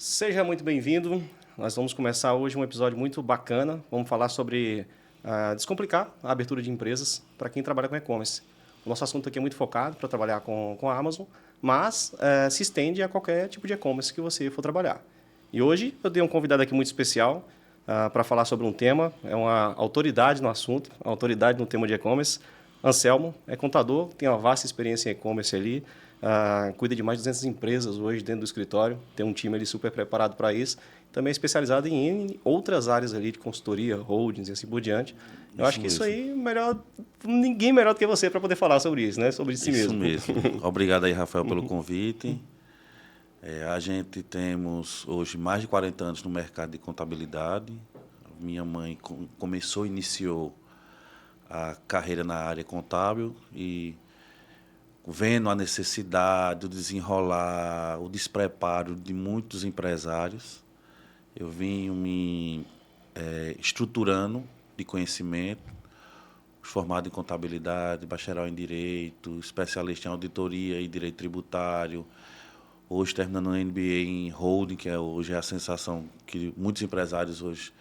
Seja muito bem-vindo. Nós vamos começar hoje um episódio muito bacana. Vamos falar sobre descomplicar a abertura de empresas para quem trabalha com e-commerce. O nosso assunto aqui é muito focado para trabalhar com a Amazon, mas se estende a qualquer tipo de e-commerce que você for trabalhar. E hoje eu tenho um convidado aqui muito especial para falar sobre um tema. É uma autoridade no assunto, uma autoridade no tema de e-commerce. Anselmo é contador, tem uma vasta experiência em e-commerce ali. Cuida de mais de 200 empresas hoje dentro do escritório, tem um time ali super preparado para isso. Também é especializado em outras áreas ali de consultoria, holdings e assim por diante. Eu acho que isso aí, ninguém melhor do que você para poder falar sobre isso, né? Sobre si Isso mesmo. mesmo. Obrigado aí, Rafael, pelo convite. A gente temos hoje mais de 40 anos no mercado de contabilidade. Minha mãe iniciou a carreira na área contábil e vendo a necessidade, o desenrolar, o despreparo de muitos empresários, eu vim me estruturando de conhecimento, formado em contabilidade, bacharel em direito, especialista em auditoria e direito tributário, hoje terminando um MBA em holding, que hoje é a sensação que muitos empresários hoje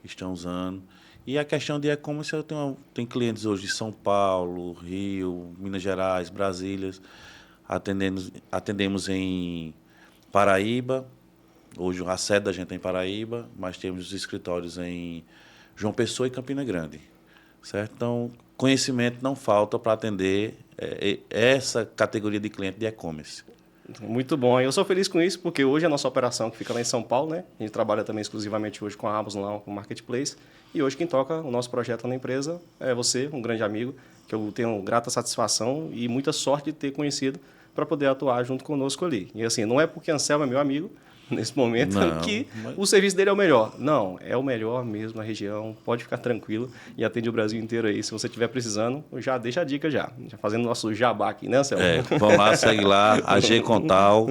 estão usando. E a questão de e-commerce, eu tenho clientes hoje de São Paulo, Rio, Minas Gerais, Brasília. Atendemos em Paraíba. Hoje a sede da gente é em Paraíba, mas temos os escritórios em João Pessoa e Campina Grande. Certo? Então, conhecimento não falta para atender essa categoria de cliente de e-commerce. Muito bom. Eu sou feliz com isso, porque hoje a nossa operação que fica lá em São Paulo, né? A gente trabalha também exclusivamente hoje com a Amazon, lá com o Marketplace. E hoje quem toca o nosso projeto lá na empresa é você, um grande amigo, que eu tenho grata satisfação e muita sorte de ter conhecido para poder atuar junto conosco ali. E assim, não é porque Anselmo é meu amigo, nesse momento, Não, que mas o serviço dele é o melhor. Não, é o melhor mesmo na região, pode ficar tranquilo e atende o Brasil inteiro aí. Se você estiver precisando, já deixa a dica já fazendo nosso jabá aqui, né, Anselmo? vão lá, segue lá, AG Contal,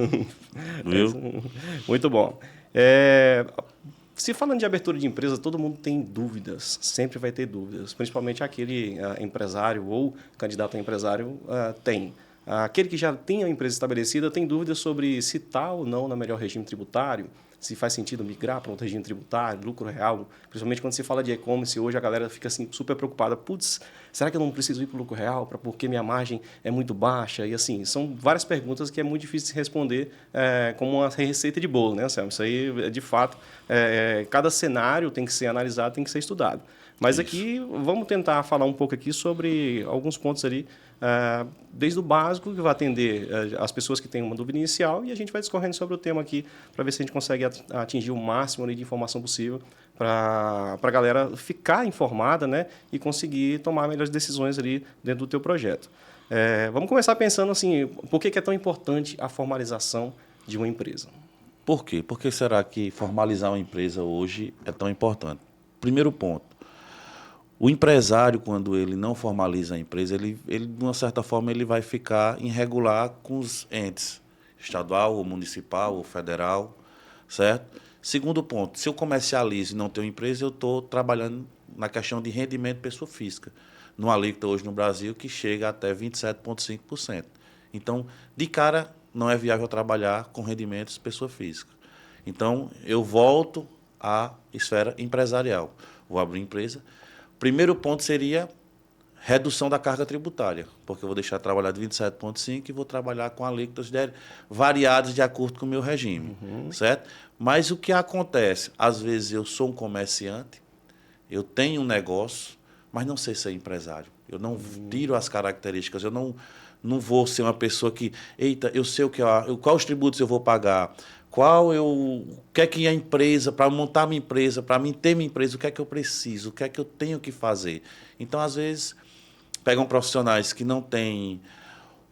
viu? Muito bom. Se falando de abertura de empresa, todo mundo tem dúvidas, sempre vai ter dúvidas, principalmente aquele empresário ou candidato a empresário tem. Aquele que já tem a empresa estabelecida tem dúvidas sobre se está ou não na melhor regime tributário, se faz sentido migrar para outro regime tributário, lucro real, principalmente quando se fala de e-commerce, hoje a galera fica assim, super preocupada. Putz, será que eu não preciso ir para o lucro real porque minha margem é muito baixa? E assim, são várias perguntas que é muito difícil de responder como uma receita de bolo, né, Anselmo? Isso aí, de fato, cada cenário tem que ser analisado, tem que ser estudado. Mas aqui, vamos tentar falar um pouco aqui sobre alguns pontos ali, desde o básico, que vai atender as pessoas que têm uma dúvida inicial, e a gente vai discorrendo sobre o tema aqui, para ver se a gente consegue atingir o máximo ali de informação possível para a galera ficar informada, né, e conseguir tomar melhores decisões ali dentro do teu projeto. Vamos começar pensando assim, por que é tão importante a formalização de uma empresa? Por quê? Por que será que formalizar uma empresa hoje é tão importante? Primeiro ponto, o empresário, quando ele não formaliza a empresa, ele de uma certa forma, ele vai ficar irregular com os entes, estadual, ou municipal, ou federal, certo? Segundo ponto, se eu comercializo e não tenho empresa, eu estou trabalhando na questão de rendimento de pessoa física, numa alíquota hoje no Brasil que chega até 27,5%. Então, de cara, não é viável trabalhar com rendimentos de pessoa física. Então, eu volto à esfera empresarial. Vou abrir empresa. Primeiro ponto seria redução da carga tributária, porque eu vou deixar de trabalhar de 27,5% e vou trabalhar com alíquotas variadas de acordo com o meu regime, certo? Mas o que acontece? Às vezes eu sou um comerciante, eu tenho um negócio, mas não sei ser empresário. Eu não tiro as características, eu não vou ser uma pessoa que, eita, eu sei quais os tributos eu vou pagar, o que é que a empresa, para montar minha empresa, para mim ter minha empresa, o que é que eu preciso, o que é que eu tenho que fazer. Então, às vezes, pegam profissionais que não têm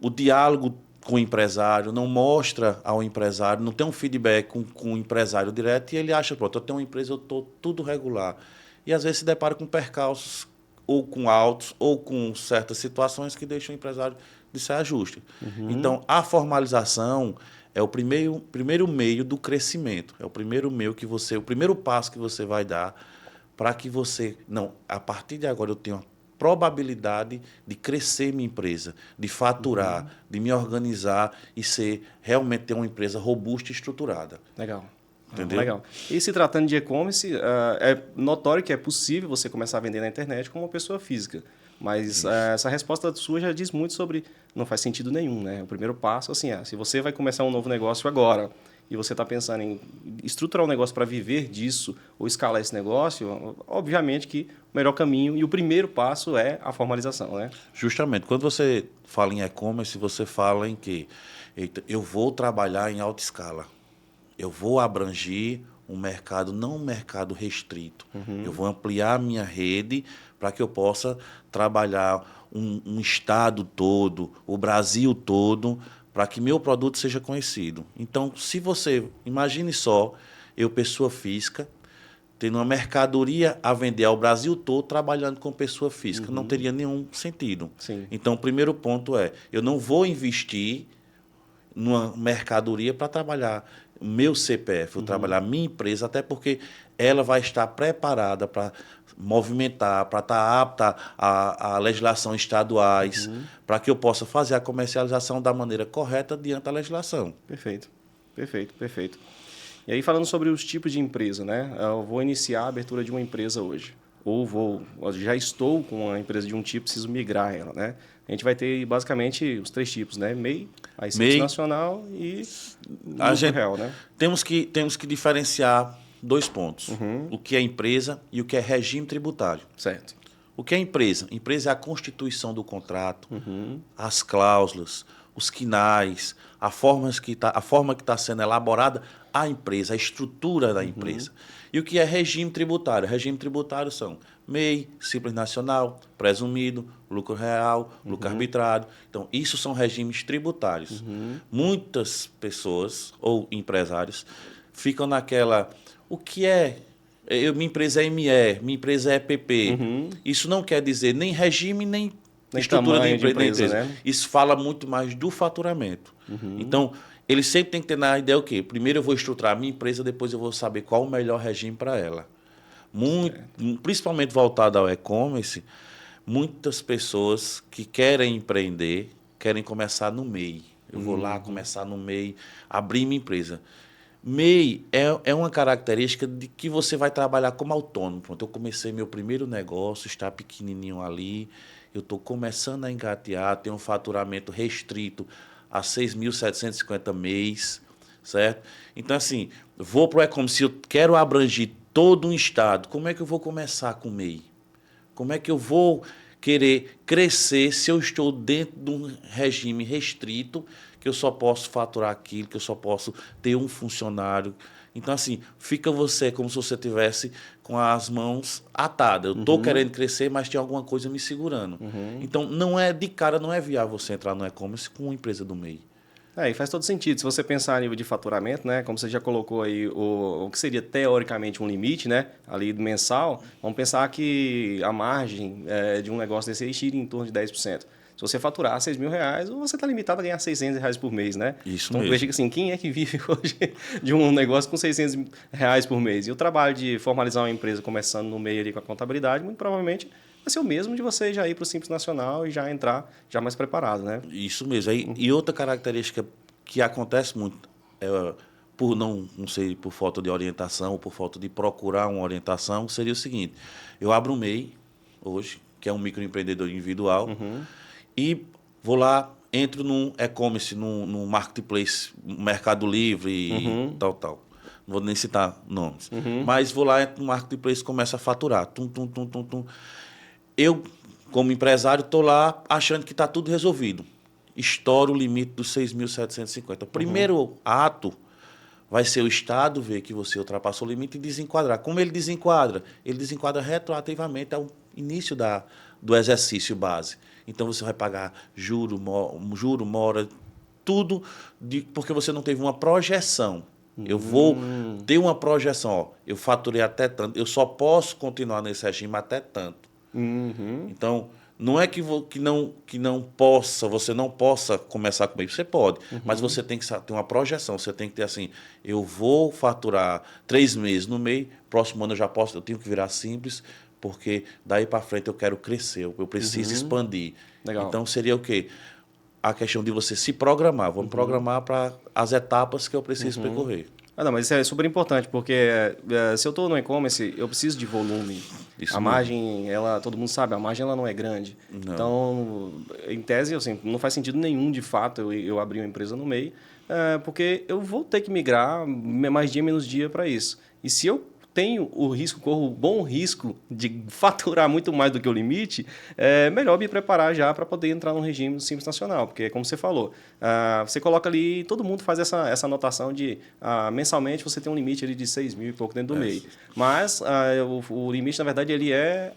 o diálogo com o empresário, não mostra ao empresário, não tem um feedback com o empresário direto e ele acha, pronto, eu tenho uma empresa, eu estou tudo regular. E, às vezes, se depara com percalços ou com autos, ou com certas situações que deixam o empresário de saia justa. Então, a formalização é o primeiro meio do crescimento, é o primeiro o primeiro passo que você vai dar para que você, não, a partir de agora eu tenho a probabilidade de crescer minha empresa, de faturar, de me organizar e realmente ter uma empresa robusta e estruturada. Legal. Entendeu? Legal. E se tratando de e-commerce, é notório que é possível você começar a vender na internet como uma pessoa física. Mas essa resposta sua já diz muito sobre não faz sentido nenhum, né? O primeiro passo, assim, se você vai começar um novo negócio agora e você está pensando em estruturar um negócio para viver disso ou escalar esse negócio, obviamente que o melhor caminho e o primeiro passo é a formalização, né? Justamente. Quando você fala em e-commerce, você fala em que eita, eu vou trabalhar em alta escala. Eu vou abranger um mercado, não um mercado restrito. Eu vou ampliar a minha rede para que eu possa trabalhar um estado todo, o Brasil todo, para que meu produto seja conhecido. Então, se você, imagine só, eu, pessoa física, tendo uma mercadoria a vender ao Brasil todo, trabalhando com pessoa física. Não teria nenhum sentido. Sim. Então, o primeiro ponto é, eu não vou investir numa mercadoria para trabalhar meu CPF, vou trabalhar minha empresa, até porque ela vai estar preparada para movimentar, para estar apta à legislação estaduais, para que eu possa fazer a comercialização da maneira correta diante da legislação. Perfeito, perfeito, perfeito. E aí, falando sobre os tipos de empresa, né? Eu vou iniciar a abertura de uma empresa hoje. Já estou com uma empresa de um tipo, preciso migrar ela, né? A gente vai ter basicamente os 3 tipos, né? MEI, aí Simples MEI, Nacional e a lucro gente real, né? temos que diferenciar 2 pontos. O que é empresa e o que é regime tributário. Certo. O que é empresa? Empresa é a constituição do contrato, as cláusulas, os quinais, a forma que está sendo elaborada a empresa, a estrutura da empresa. E o que é regime tributário? Regime tributário são MEI, Simples Nacional, presumido, lucro real, lucro arbitrário. Então, isso são regimes tributários. Muitas pessoas ou empresários ficam naquela... O que é... minha empresa é ME, minha empresa é PP. Isso não quer dizer nem regime, nem estrutura tamanho de empresa. né? Isso fala muito mais do faturamento. Então, ele sempre tem que ter na ideia o quê? Primeiro eu vou estruturar a minha empresa, depois eu vou saber qual o melhor regime para ela. Principalmente voltado ao e-commerce, muitas pessoas que querem empreender, querem começar no MEI. Eu vou lá começar no MEI, abrir minha empresa. MEI é uma característica de que você vai trabalhar como autônomo. Pronto, eu comecei meu primeiro negócio, está pequenininho ali, eu estou começando a engatear, tenho um faturamento restrito a 6.750 mês, certo? Então, assim, vou para o e-commerce, se eu quero abranger todo um estado, como é que eu vou começar com o MEI? Como é que eu vou querer crescer se eu estou dentro de um regime restrito, que eu só posso faturar aquilo, que eu só posso ter um funcionário? Então, assim, fica você como se você tivesse com as mãos atadas. Eu estou querendo crescer, mas tem alguma coisa me segurando. Então, não é de cara, não é viável você entrar no e-commerce com uma empresa do MEI. E faz todo sentido. Se você pensar a nível de faturamento, né, como você já colocou aí o que seria teoricamente um limite, né, ali do mensal, vamos pensar que a margem de um negócio desse aí gira em torno de 10%. Se você faturar R$6.000, você está limitado a ganhar R$600 por mês, né? Isso então, mesmo. veja que assim, quem é que vive hoje de um negócio com R$600 por mês? E o trabalho de formalizar uma empresa começando no meio ali com a contabilidade, muito provavelmente vai ser o mesmo de você já ir para o Simples Nacional e já entrar já mais preparado, né? Isso mesmo. E outra característica que acontece muito, por não sei, por falta de orientação ou por falta de procurar uma orientação, seria o seguinte: eu abro um MEI hoje, que é um microempreendedor individual, e vou lá, entro num e-commerce, num marketplace, Mercado Livre e tal. Não vou nem citar nomes. Mas vou lá, entro no marketplace e começo a faturar. Tum. Eu, como empresário, estou lá achando que está tudo resolvido. Estoura o limite dos 6.750. O primeiro ato vai ser o Estado ver que você ultrapassou o limite e desenquadrar. Como ele desenquadra? Ele desenquadra retroativamente ao início do exercício base. Então, você vai pagar juro, mora, tudo, porque você não teve uma projeção. Eu vou ter uma projeção. Ó, eu faturei até tanto, eu só posso continuar nesse regime até tanto. Então, não é que você não possa começar comigo. Você pode, mas você tem que ter uma projeção. Você tem que ter assim, eu vou faturar 3 meses no mês, próximo ano eu tenho que virar simples, porque daí para frente eu quero crescer, eu preciso expandir. Legal. Então, seria o quê? A questão de você se programar. Vamos programar para as etapas que eu preciso percorrer. Não, mas isso é super importante, porque se eu estou no e-commerce, eu preciso de volume. Isso A mesmo. margem, todo mundo sabe, a margem ela não é grande. Não. Então, em tese, assim, não faz sentido nenhum, de fato, eu abrir uma empresa no MEI, porque eu vou ter que migrar mais dia, menos dia para isso. E se eu tenho o risco, corro o bom risco de faturar muito mais do que o limite, é melhor me preparar já para poder entrar no regime do Simples Nacional. Porque, como você falou, você coloca ali, todo mundo faz essa anotação de mensalmente você tem um limite ali de 6 mil e pouco dentro do MEI. Mas o limite, na verdade, ele é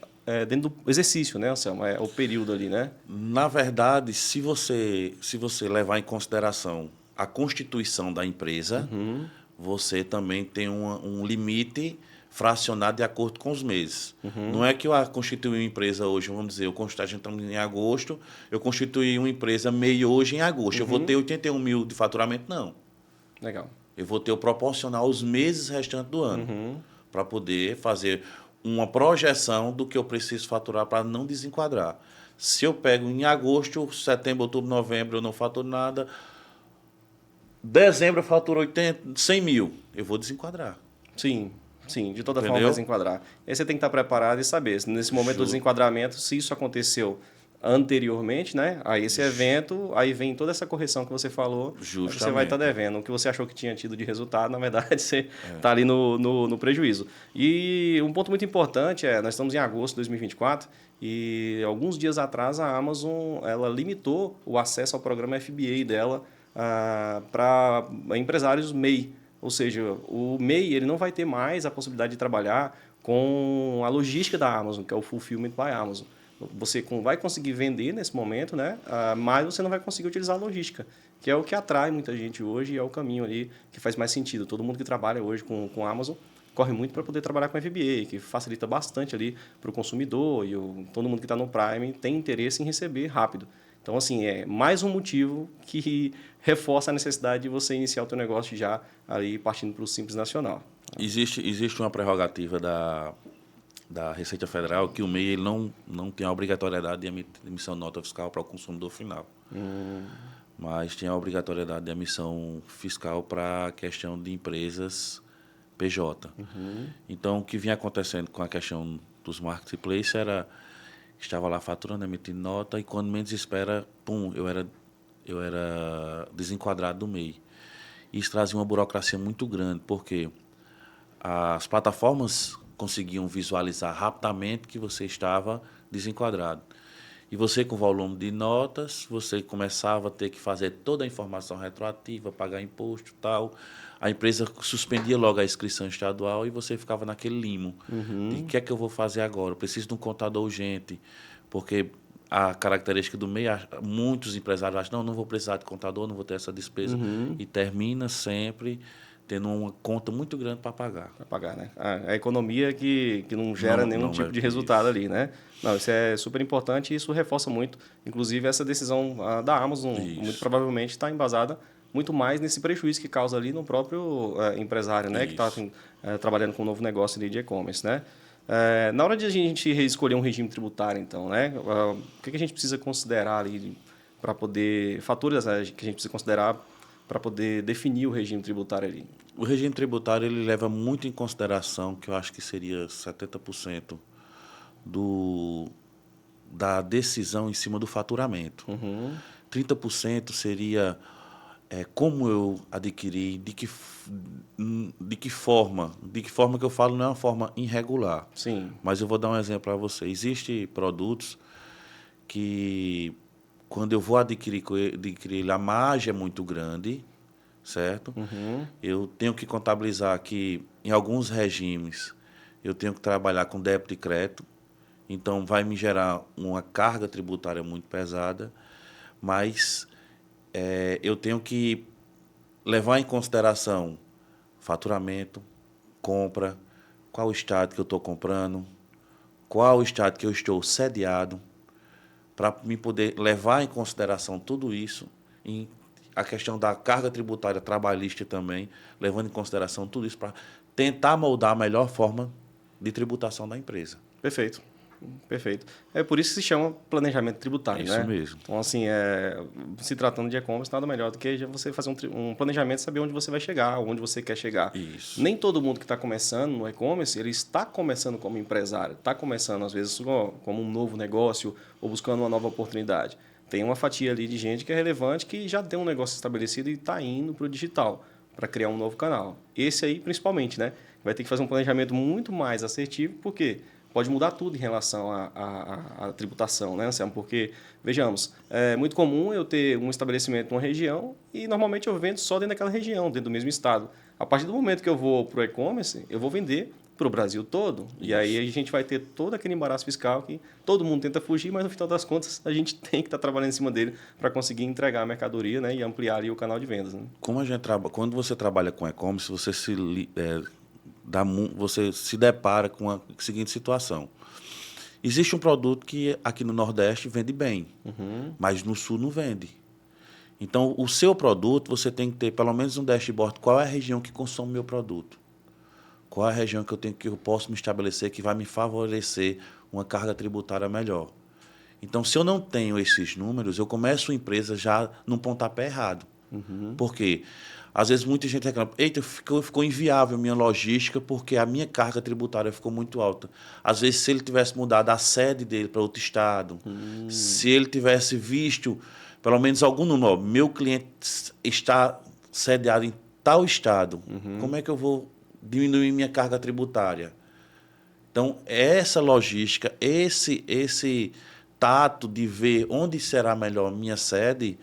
dentro do exercício, né, Anselmo? É o período ali, né? Na verdade, se você levar em consideração a constituição da empresa, você também tem um limite fracionado de acordo com os meses. Não é que eu constituí uma empresa hoje, vamos dizer, a gente está em agosto, eu constituí uma empresa MEI hoje em agosto. Eu vou ter 81 mil de faturamento? Não. Legal. Eu vou ter o proporcional os meses restantes do ano, para poder fazer uma projeção do que eu preciso faturar para não desenquadrar. Se eu pego em agosto, setembro, outubro, novembro, eu não faturo nada. Dezembro eu faturo 100 mil. Eu vou desenquadrar. Sim, sim, de toda forma Entendeu? vai desenquadrar. E aí você tem que estar preparado e saber, nesse momento do desenquadramento, se isso aconteceu anteriormente, né? Aí esse evento, aí vem toda essa correção que você falou, aí você vai estar devendo. O que você achou que tinha tido de resultado, na verdade, você está ali no prejuízo. E um ponto muito importante nós estamos em agosto de 2024 e alguns dias atrás a Amazon ela limitou o acesso ao programa FBA dela para empresários MEI. Ou seja, o MEI ele não vai ter mais a possibilidade de trabalhar com a logística da Amazon, que é o Fulfillment by Amazon. Você vai conseguir vender nesse momento, né? Mas você não vai conseguir utilizar a logística, que é o que atrai muita gente hoje e é o caminho ali que faz mais sentido. Todo mundo que trabalha hoje com Amazon corre muito para poder trabalhar com FBA, que facilita bastante ali para o consumidor e todo mundo que está no Prime tem interesse em receber rápido. Então, assim, é mais um motivo que reforça a necessidade de você iniciar o teu negócio já ali partindo para o Simples Nacional. Existe uma prerrogativa da Receita Federal que o MEI ele não tem a obrigatoriedade de emissão de nota fiscal para o consumidor final. Mas tem a obrigatoriedade de emissão fiscal para a questão de empresas PJ. Então, o que vinha acontecendo com a questão dos marketplaces era estava lá faturando, emitindo nota, e quando menos espera, pum, eu era desenquadrado do MEI. Isso trazia uma burocracia muito grande, porque as plataformas conseguiam visualizar rapidamente que você estava desenquadrado. E você, com volume de notas, você começava a ter que fazer toda a informação retroativa, pagar imposto e tal. A empresa suspendia logo a inscrição estadual e você ficava naquele limo. De o que é que eu vou fazer agora? Eu preciso de um contador urgente, porque a característica do MEI, muitos empresários acham, não vou precisar de contador, não vou ter essa despesa. E termina sempre tendo uma conta muito grande para pagar. Para pagar, né? A economia que não gera nenhum tipo de resultado ali, né? Não, isso é super importante e isso reforça muito. Inclusive, essa decisão da Amazon, muito provavelmente, está embasada muito mais nesse prejuízo que causa ali no próprio empresário, né? Que está trabalhando com um novo negócio ali de e-commerce, né? Na hora de a gente escolher um regime tributário, então, né? O que a gente precisa considerar ali para poder... Faturas que a gente precisa considerar para poder definir o regime tributário ali? O regime tributário ele leva muito em consideração, que eu acho que seria 70% da decisão em cima do faturamento. 30% seria como eu adquiri, de que forma. De que forma que eu falo não é uma forma irregular. Sim. Mas eu vou dar um exemplo para você. Existem produtos que, quando eu vou adquirir ele, a margem é muito grande, certo? Eu tenho que contabilizar que, em alguns regimes, eu tenho que trabalhar com débito e crédito, então vai me gerar uma carga tributária muito pesada, mas eu tenho que levar em consideração faturamento, compra, qual o estado que eu estou comprando, qual o estado que eu estou sediado, para me poder levar em consideração tudo isso, a questão da carga tributária trabalhista também, levando em consideração tudo isso para tentar moldar a melhor forma de tributação da empresa. Perfeito. Perfeito. É por isso que se chama planejamento tributário, Isso né? mesmo. Então, assim, se tratando de e-commerce, nada melhor do que já você fazer um planejamento e saber onde você vai chegar, onde você quer chegar. Isso. Nem todo mundo que está começando no e-commerce, ele está começando como empresário, está começando, às vezes, como um novo negócio ou buscando uma nova oportunidade. Tem uma fatia ali de gente que é relevante, que já tem um negócio estabelecido e está indo para o digital, para criar um novo canal. Esse aí, principalmente, né? Vai ter que fazer um planejamento muito mais assertivo, porque pode mudar tudo em relação à tributação, né, Anselmo? Porque, vejamos, é muito comum eu ter um estabelecimento numa região e normalmente eu vendo só dentro daquela região, dentro do mesmo estado. A partir do momento que eu vou para o e-commerce, eu vou vender para o Brasil todo. Isso. E aí a gente vai ter todo aquele embaraço fiscal que todo mundo tenta fugir, mas no final das contas a gente tem que estar trabalhando em cima dele para conseguir entregar a mercadoria, né, e ampliar ali o canal de vendas. Né? Como a gente quando você trabalha com e-commerce, você se depara com a seguinte situação. Existe um produto que aqui no Nordeste vende bem, mas no Sul não vende. Então, o seu produto, você tem que ter pelo menos um dashboard. Qual é a região que consome meu produto? Qual é a região que eu posso me estabelecer que vai me favorecer uma carga tributária melhor? Então, se eu não tenho esses números, eu começo a empresa já num pontapé errado. Por quê? Às vezes muita gente reclama, eita, ficou inviável a minha logística porque a minha carga tributária ficou muito alta. Às vezes, se ele tivesse mudado a sede dele para outro estado, se ele tivesse visto, pelo menos algum número, meu cliente está sediado em tal estado, como é que eu vou diminuir minha carga tributária? Então, essa logística, esse tato de ver onde será melhor minha sede,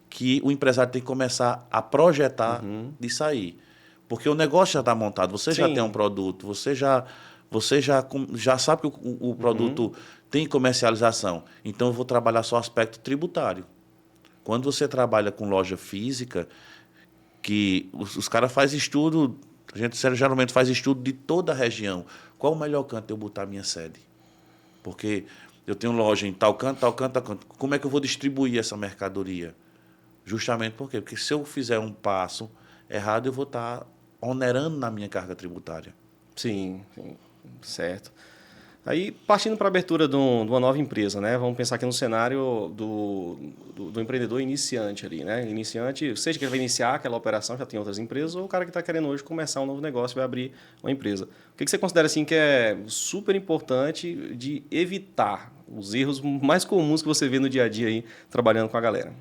que o empresário tem que começar a projetar de sair. Porque o negócio já está montado, você já Sim. tem um produto, você já sabe que o produto tem comercialização. Então, eu vou trabalhar só o aspecto tributário. Quando você trabalha com loja física, que os caras fazem estudo, a gente geralmente faz estudo de toda a região. Qual o melhor canto de eu botar a minha sede? Porque eu tenho loja em tal canto, tal canto, tal canto. Como é que eu vou distribuir essa mercadoria? Justamente por quê? Porque se eu fizer um passo errado, eu vou estar onerando na minha carga tributária. Sim, certo. Aí, partindo para a abertura de uma nova empresa, né? Vamos pensar aqui no cenário do empreendedor iniciante ali, né? Iniciante, seja que ele vai iniciar aquela operação, já tem outras empresas, ou o cara que está querendo hoje começar um novo negócio, vai abrir uma empresa. O que você considera assim que é super importante de evitar os erros mais comuns que você vê no dia a dia aí, trabalhando com a galera?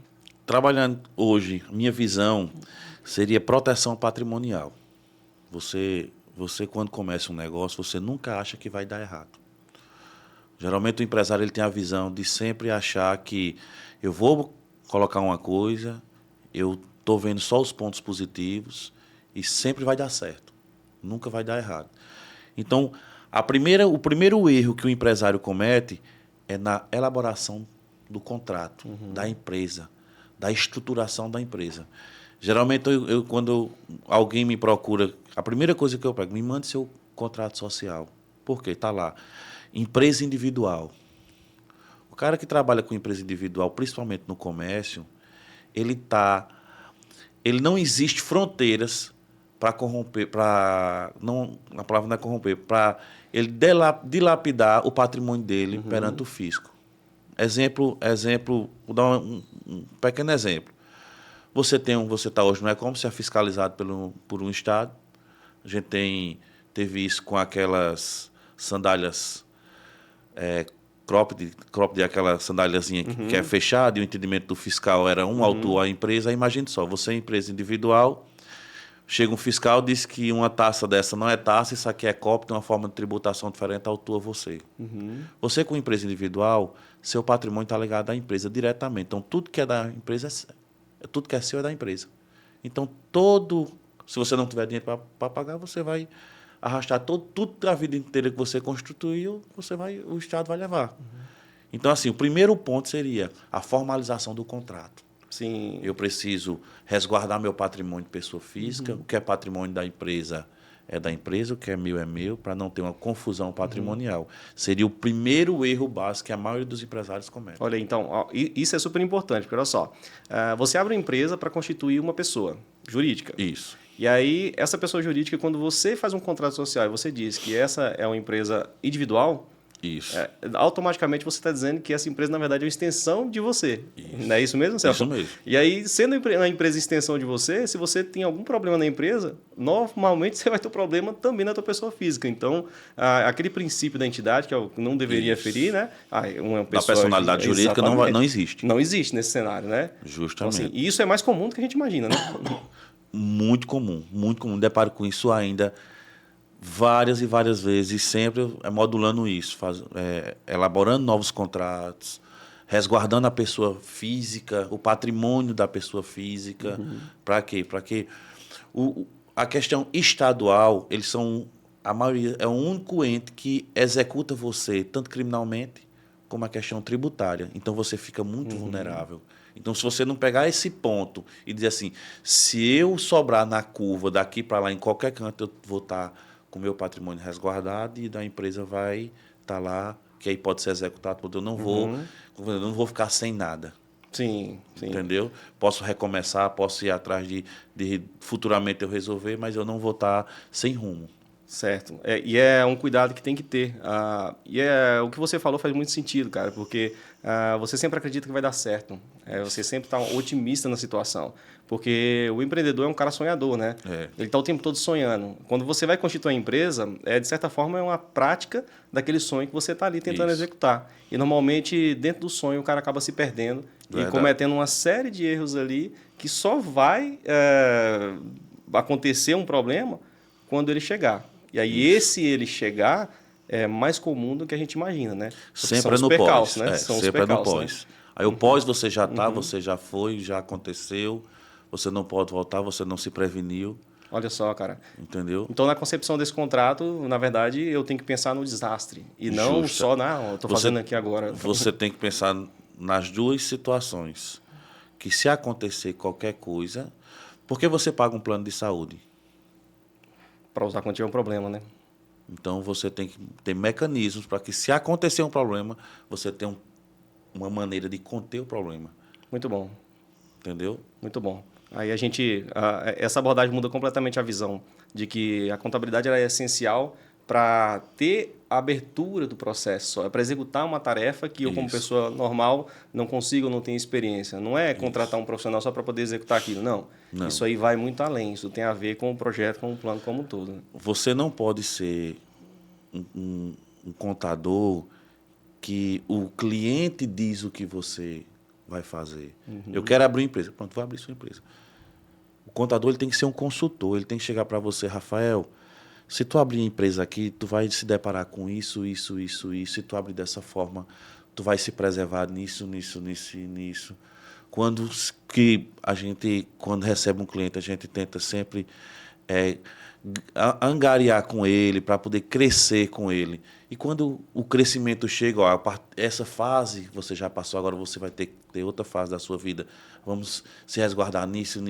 Trabalhando hoje, minha visão seria proteção patrimonial. Você quando começa um negócio, você nunca acha que vai dar errado. Geralmente o empresário ele tem a visão de sempre achar que eu vou colocar uma coisa, eu estou vendo só os pontos positivos e sempre vai dar certo. Nunca vai dar errado. Então, o primeiro erro que o empresário comete é na elaboração do contrato, da empresa, da estruturação da empresa. Geralmente, quando alguém me procura, a primeira coisa que eu pego, me mande seu contrato social. Por quê? Está lá. Empresa individual. O cara que trabalha com empresa individual, principalmente no comércio, ele não existe fronteiras para corromper, a palavra não é corromper, para ele dilapidar o patrimônio dele perante o fisco. Exemplo, vou dar um pequeno exemplo. Você está hoje no e-commerce, é fiscalizado por um estado. A gente teve isso com aquelas sandálias cropped, aquela sandáliazinha que é fechada, e o entendimento do fiscal era autor à empresa. Imagine só, você é empresa individual, chega um fiscal, diz que uma taça dessa não é taça, isso aqui é copo, tem uma forma de tributação diferente, autua você. Você, com empresa individual, seu patrimônio está ligado à empresa diretamente. Então, tudo que é da empresa, tudo que é seu é da empresa. Então, se você não tiver dinheiro para pagar, você vai arrastar tudo da vida inteira que você constituiu, o Estado vai levar. Então, assim, o primeiro ponto seria a formalização do contrato. Sim. Eu preciso resguardar meu patrimônio de pessoa física, o que é patrimônio da empresa é da empresa, o que é meu, para não ter uma confusão patrimonial. Seria o primeiro erro básico que a maioria dos empresários comete. Olha, então, isso é super importante, porque olha só, você abre uma empresa para constituir uma pessoa jurídica. Isso. E aí, essa pessoa jurídica, quando você faz um contrato social e você diz que essa é uma empresa individual, Isso. Automaticamente você está dizendo que essa empresa, na verdade, é uma extensão de você. Isso. Não é isso mesmo, Celso? Isso mesmo. E aí, sendo uma empresa extensão de você, se você tem algum problema na empresa, normalmente você vai ter um problema também na tua pessoa física. Então, aquele princípio da entidade, que é o que não deveria ferir, né? Uma Da pessoa, personalidade jurídica não existe. Não existe nesse cenário, né? Justamente. Então, assim, e isso é mais comum do que a gente imagina, né? Muito comum, muito comum. Deparo com isso ainda várias e várias vezes, sempre modulando isso, elaborando novos contratos, resguardando a pessoa física, o patrimônio da pessoa física. Para quê? Para que a questão estadual, eles são, a maioria, é o único ente que executa você, tanto criminalmente como a questão tributária. Então, você fica muito vulnerável. Então, se você não pegar esse ponto e dizer assim, se eu sobrar na curva daqui para lá, em qualquer canto, eu vou estar com o meu patrimônio resguardado e da empresa vai estar lá, que aí pode ser executado, eu não vou ficar sem nada. Sim. Entendeu? Posso recomeçar, posso ir atrás de futuramente eu resolver, mas eu não vou estar sem rumo. Certo. E é um cuidado que tem que ter. O que você falou faz muito sentido, cara, porque você sempre acredita que vai dar certo. Você sempre está otimista na situação. Porque o empreendedor é um cara sonhador, né? Ele está o tempo todo sonhando. Quando você vai constituir a empresa, de certa forma, é uma prática daquele sonho que você está ali tentando executar. E, normalmente, dentro do sonho, o cara acaba se perdendo e cometendo uma série de erros ali que só vai acontecer um problema quando ele chegar. E aí, ele chegar é mais comum do que a gente imagina, né? Sempre no pós. Né? Sempre no pós. Né? Aí o pós você já está, você já foi, já aconteceu, você não pode voltar, você não se preveniu. Olha só, cara. Entendeu? Então, na concepção desse contrato, na verdade, eu tenho que pensar no desastre. E não só eu estou fazendo aqui agora. Você tem que pensar nas duas situações. Que se acontecer qualquer coisa, por que você paga um plano de saúde? Para usar quando tiver um problema, né? Então, você tem que ter mecanismos para que, se acontecer um problema, você tenha uma maneira de conter o problema. Muito bom. Entendeu? Muito bom. Aí essa abordagem muda completamente a visão de que a contabilidade é essencial para ter a abertura do processo, para executar uma tarefa que eu, como pessoa normal, não consigo ou não tenho experiência. Não é contratar um profissional só para poder executar aquilo, não. Isso aí vai muito além, isso tem a ver com o projeto, com o plano como um todo. Você não pode ser um contador que o cliente diz o que você vai fazer. Eu quero abrir uma empresa. Pronto, vou abrir sua empresa. O contador ele tem que ser um consultor, ele tem que chegar para você, Rafael, se tu abrir a empresa aqui, tu vai se deparar com isso. Se tu abrir dessa forma, tu vai se preservar nisso. Quando recebe um cliente, a gente tenta sempre angariar com ele, para poder crescer com ele. E quando o crescimento chega, essa fase você já passou, agora você vai ter outra fase da sua vida. Vamos se resguardar nisso.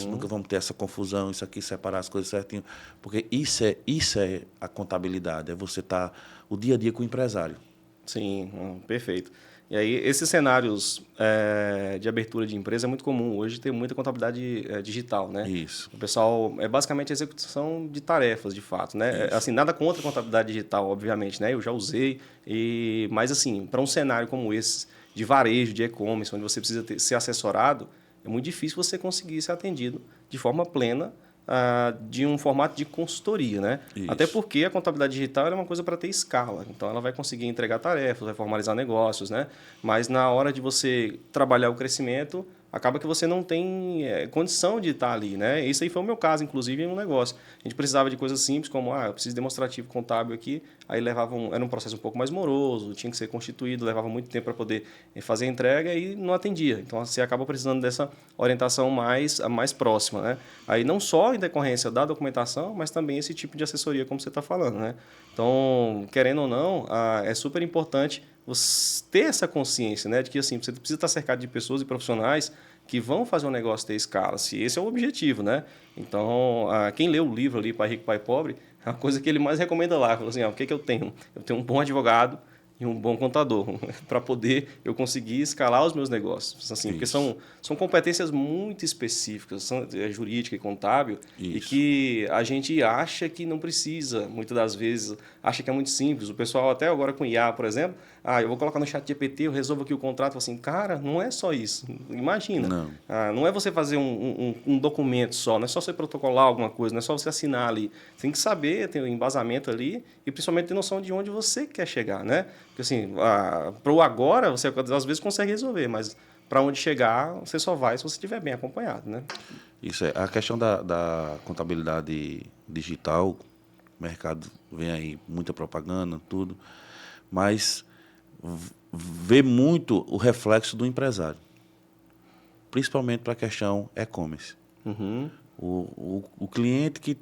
Nunca vamos ter essa confusão, isso aqui, separar as coisas certinho. Porque isso é a contabilidade, é você estar o dia a dia com o empresário. Sim, perfeito. E aí, esses cenários de abertura de empresa é muito comum. Hoje tem muita contabilidade digital, né? Isso. O pessoal, basicamente a execução de tarefas, de fato, né? Assim, nada contra a contabilidade digital, obviamente, né? Eu já usei, mas assim, para um cenário como esse, de varejo, de e-commerce, onde você precisa ser assessorado, é muito difícil você conseguir ser atendido de forma plena de um formato de consultoria, né? Isso. Até porque a contabilidade digital é uma coisa para ter escala. Então, ela vai conseguir entregar tarefas, vai formalizar negócios, né? Mas na hora de você trabalhar o crescimento, acaba que você não tem condição de estar ali, né? Isso aí foi o meu caso, inclusive, em um negócio. A gente precisava de coisas simples, como, eu preciso de demonstrativo contábil aqui, aí era um processo um pouco mais moroso, tinha que ser constituído, levava muito tempo para poder fazer a entrega e não atendia. Então, você acaba precisando dessa orientação mais próxima, né? Aí, não só em decorrência da documentação, mas também esse tipo de assessoria, como você está falando, né? Então, querendo ou não, é super importante você ter essa consciência, né, de que assim, você precisa estar cercado de pessoas e profissionais que vão fazer um negócio ter escala, se esse é o objetivo, né? Então, quem lê o livro ali, Pai Rico, Pai Pobre, a coisa que ele mais recomenda lá, fala assim, o que eu tenho? Eu tenho um bom advogado, e um bom contador, para poder eu conseguir escalar os meus negócios. Assim, porque são competências muito específicas, jurídica e contábil, e Isso. que a gente acha que não precisa, muitas das vezes, acha que é muito simples. O pessoal, até agora com IA, por exemplo, eu vou colocar no chat GPT, eu resolvo aqui o contrato, assim, cara, não é só isso. Imagina, Não. não é você fazer um documento só, não é só você protocolar alguma coisa, não é só você assinar ali. Você tem que saber, ter um embasamento ali e principalmente ter noção de onde você quer chegar, né? Porque assim, para o agora, você às vezes consegue resolver, mas para onde chegar, você só vai se você estiver bem acompanhado, né? Isso é. A questão da contabilidade digital, o mercado vem aí, muita propaganda, tudo, mas vê muito o reflexo do empresário, principalmente para a questão e-commerce. Uhum. O cliente que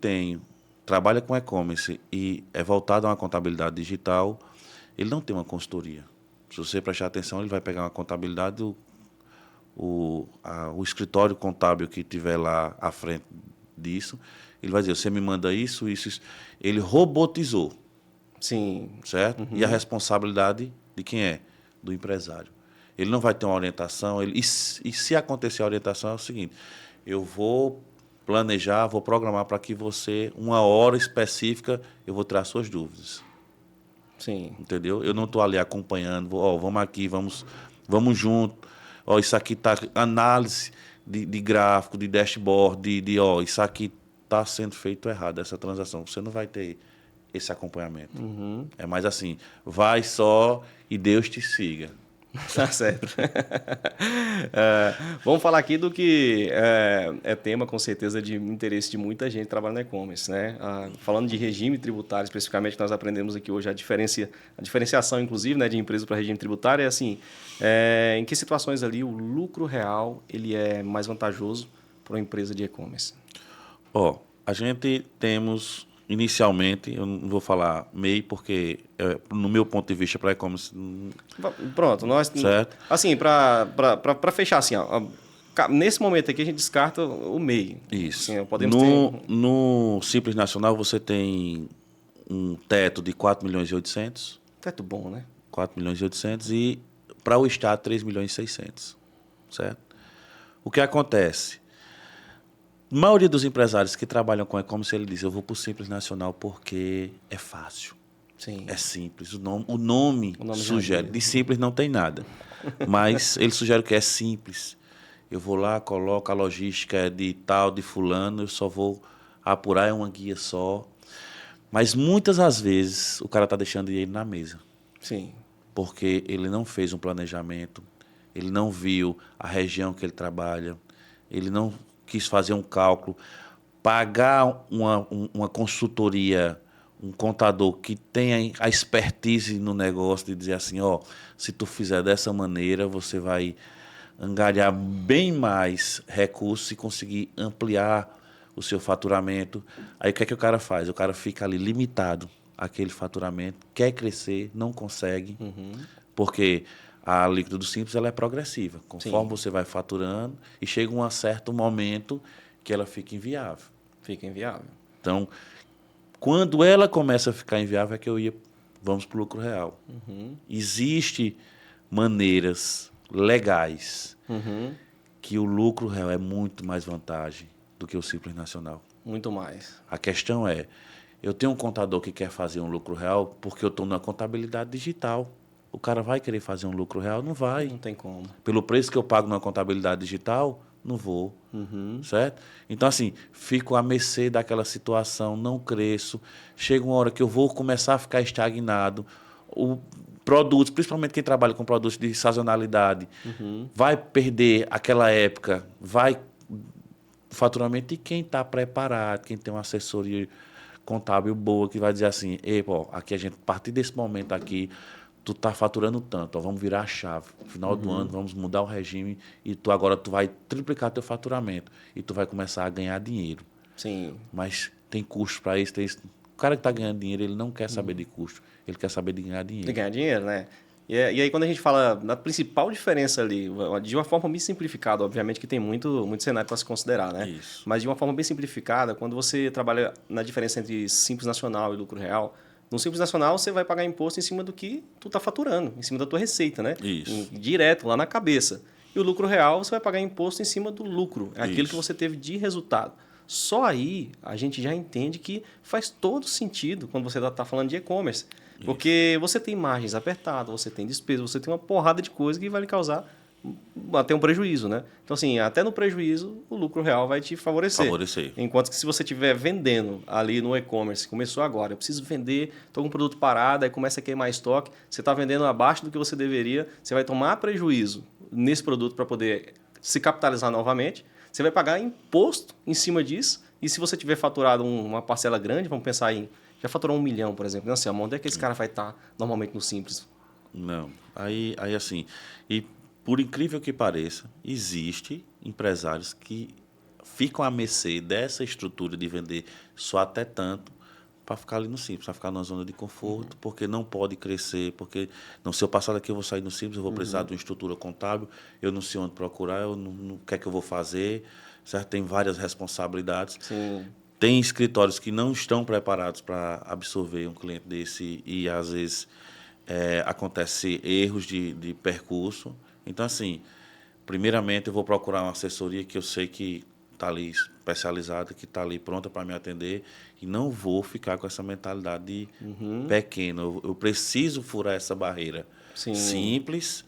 trabalha com e-commerce e é voltado a uma contabilidade digital, ele não tem uma consultoria. Se você prestar atenção, ele vai pegar uma contabilidade, o escritório contábil que tiver lá à frente disso, ele vai dizer, você me manda isso, isso, isso. Ele robotizou, Sim. certo? E a responsabilidade de quem é? Do empresário. Ele não vai ter uma orientação. E se acontecer a orientação, é o seguinte, eu vou planejar, vou programar para que você, uma hora específica, eu vou tirar suas dúvidas. Sim. Entendeu? Eu não estou ali acompanhando, vamos aqui, vamos junto. Isso aqui está análise de gráfico, de dashboard, isso aqui está sendo feito errado, essa transação. Você não vai ter esse acompanhamento. É mais assim, vai só e Deus te siga. Tá certo. Vamos falar aqui do que é tema, com certeza, de interesse de muita gente que trabalha no e-commerce, né? Falando de regime tributário, especificamente, nós aprendemos aqui hoje a diferenciação, inclusive, né, de empresa para regime tributário é assim, em que situações ali o lucro real ele é mais vantajoso para uma empresa de e-commerce? A gente temos, inicialmente, eu não vou falar MEI, porque, no meu ponto de vista, para e-commerce, Pronto, certo? assim, para fechar assim, nesse momento aqui a gente descarta o MEI. Isso. Assim, podemos ter No Simples Nacional, você tem um teto de 4 milhões e 800, teto bom, né? 4 milhões e 800 e para o Estado 3 milhões e 600, certo? O que acontece? A maioria dos empresários que trabalham com e-commerce, ele diz, eu vou para o Simples Nacional porque é fácil, Sim. é simples. O nome O nome já sugere, diz. de simples não tem nada, mas ele sugere que é simples. Eu vou lá, coloco a logística é de tal, de fulano, eu só vou apurar, é uma guia só. Mas muitas das vezes o cara está deixando dinheiro na mesa. Sim. Porque ele não fez um planejamento, ele não viu a região que ele trabalha, ele não quis fazer um cálculo, pagar uma consultoria, um contador que tenha a expertise no negócio de dizer assim, se tu fizer dessa maneira, você vai angariar bem mais recursos e conseguir ampliar o seu faturamento. Aí o que é que o cara faz? O cara fica ali limitado àquele faturamento, quer crescer, não consegue, porque a alíquota do Simples ela é progressiva. Conforme você vai faturando e chega um certo momento que ela fica inviável. Fica inviável. Então, quando ela começa a ficar inviável, é que vamos para o lucro real. Existem maneiras legais que o lucro real é muito mais vantagem do que o Simples Nacional. Muito mais. A questão é, eu tenho um contador que quer fazer um lucro real porque eu estou na contabilidade digital. O cara vai querer fazer um lucro real? Não vai. Não tem como. Pelo preço que eu pago na contabilidade digital, não vou. Certo? Então, assim, fico à mercê daquela situação, não cresço. Chega uma hora que eu vou começar a ficar estagnado. Produtos, principalmente quem trabalha com produtos de sazonalidade, vai perder aquela época, vai faturamento. E quem está preparado, quem tem uma assessoria contábil boa, que vai dizer assim, aqui a gente, a partir desse momento aqui, tu está faturando tanto, vamos virar a chave. No final do ano, vamos mudar o regime e agora tu vai triplicar teu faturamento e tu vai começar a ganhar dinheiro. Sim. Mas tem custo para isso, tem isso. O cara que está ganhando dinheiro, ele não quer saber de custo, ele quer saber de ganhar dinheiro. De ganhar dinheiro, né? E aí, quando a gente fala da principal diferença ali, de uma forma bem simplificada, obviamente que tem muito cenário para se considerar, né? Isso. Mas de uma forma bem simplificada, quando você trabalha na diferença entre Simples Nacional e lucro real, No Simples Nacional, você vai pagar imposto em cima do que tu está faturando, em cima da tua receita, né? Isso. Direto, lá na cabeça. E o lucro real, você vai pagar imposto em cima do lucro. É aquilo que Isso. você teve de resultado. Só aí a gente já entende que faz todo sentido quando você está falando de e-commerce. Porque você tem margens apertadas, você tem despesas, você tem uma porrada de coisa que vai lhe causar até um prejuízo, né? Então, assim, até no prejuízo, o lucro real vai te favorecer. Favorecer. Enquanto que se você estiver vendendo ali no e-commerce, começou agora, eu preciso vender, estou com um produto parado, aí começa a queimar estoque, você está vendendo abaixo do que você deveria, você vai tomar prejuízo nesse produto para poder se capitalizar novamente, você vai pagar imposto em cima disso, e se você tiver faturado uma parcela grande, vamos pensar em, já faturou 1 milhão, por exemplo, não sei, onde é que esse cara vai estar normalmente no Simples? Não. Aí assim, e por incrível que pareça, existe empresários que ficam à mercê dessa estrutura de vender só até tanto para ficar ali no Simples, para ficar numa zona de conforto, porque não pode crescer, porque não, se eu passar daqui eu vou sair no Simples, eu vou precisar de uma estrutura contábil, eu não sei onde procurar, eu não o que é que eu vou fazer, certo? Tem várias responsabilidades. Sim. Tem escritórios que não estão preparados para absorver um cliente desse e, às vezes, acontece erros de percurso. Então, assim, primeiramente eu vou procurar uma assessoria que eu sei que está ali especializada, que está ali pronta para me atender e não vou ficar com essa mentalidade de pequeno. Eu preciso furar essa barreira. Sim. Simples,